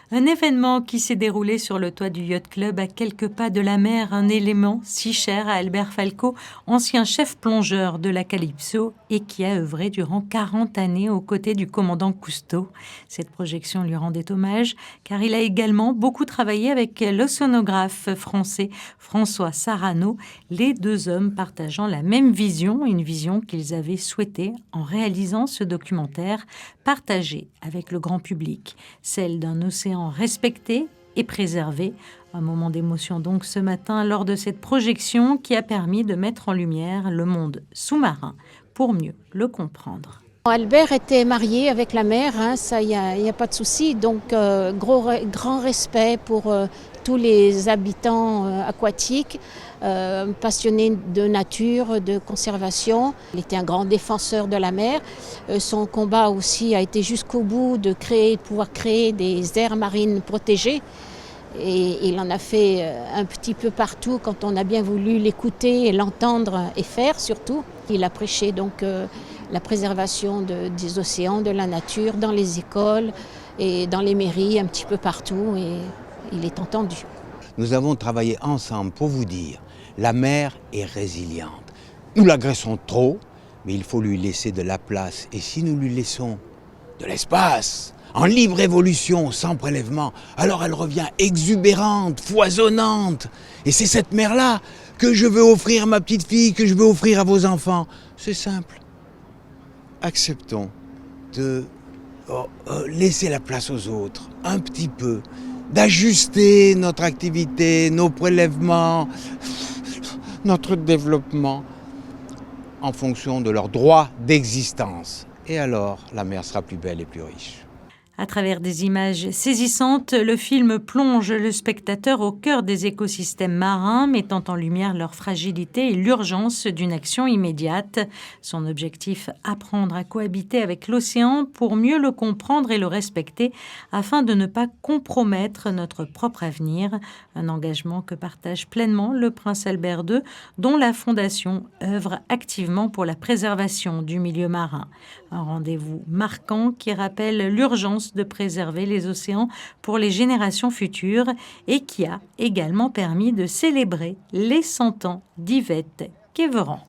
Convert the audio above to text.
Un événement qui s'est déroulé sur le toit du Yacht Club à quelques pas de la mer, un élément si cher à Albert Falco, ancien chef plongeur de la Calypso et qui a œuvré durant 40 années aux côtés du commandant Cousteau. Cette projection lui rendait hommage car il a également beaucoup travaillé avec l'océanographe français François Sarano, les deux hommes partageant la même vision, une vision qu'ils avaient souhaité en réalisant ce documentaire, partager avec le grand public, celle d'un océan respecté et préservé. Un moment d'émotion donc ce matin lors de cette projection qui a permis de mettre en lumière le monde sous-marin pour mieux le comprendre. Albert était marié avec la mer, ça il y a pas de souci, donc grand respect pour tous les habitants aquatiques, passionné de nature, de conservation. Il était un grand défenseur de la mer. Son combat aussi a été jusqu'au bout de pouvoir créer des aires marines protégées. Et il en a fait un petit peu partout quand on a bien voulu l'écouter et l'entendre et faire surtout. Il a prêché donc la préservation des océans, de la nature, dans les écoles et dans les mairies, un petit peu partout, et il est entendu. Nous avons travaillé ensemble pour vous dire, la mer est résiliente. Nous l'agressons trop, mais il faut lui laisser de la place. Et si nous lui laissons de l'espace, en libre évolution, sans prélèvement, alors elle revient exubérante, foisonnante. Et c'est cette mer-là que je veux offrir à ma petite fille, que je veux offrir à vos enfants. C'est simple. Acceptons de laisser la place aux autres, un petit peu, d'ajuster notre activité, nos prélèvements, notre développement en fonction de leur droit d'existence. Et alors, la mer sera plus belle et plus riche. À travers des images saisissantes, le film plonge le spectateur au cœur des écosystèmes marins, mettant en lumière leur fragilité et l'urgence d'une action immédiate. Son objectif, apprendre à cohabiter avec l'océan pour mieux le comprendre et le respecter, afin de ne pas compromettre notre propre avenir. Un engagement que partage pleinement le prince Albert II, dont la Fondation œuvre activement pour la préservation du milieu marin. Un rendez-vous marquant qui rappelle l'urgence de préserver les océans pour les générations futures et qui a également permis de célébrer les 100 ans d'Yvette Quéveran.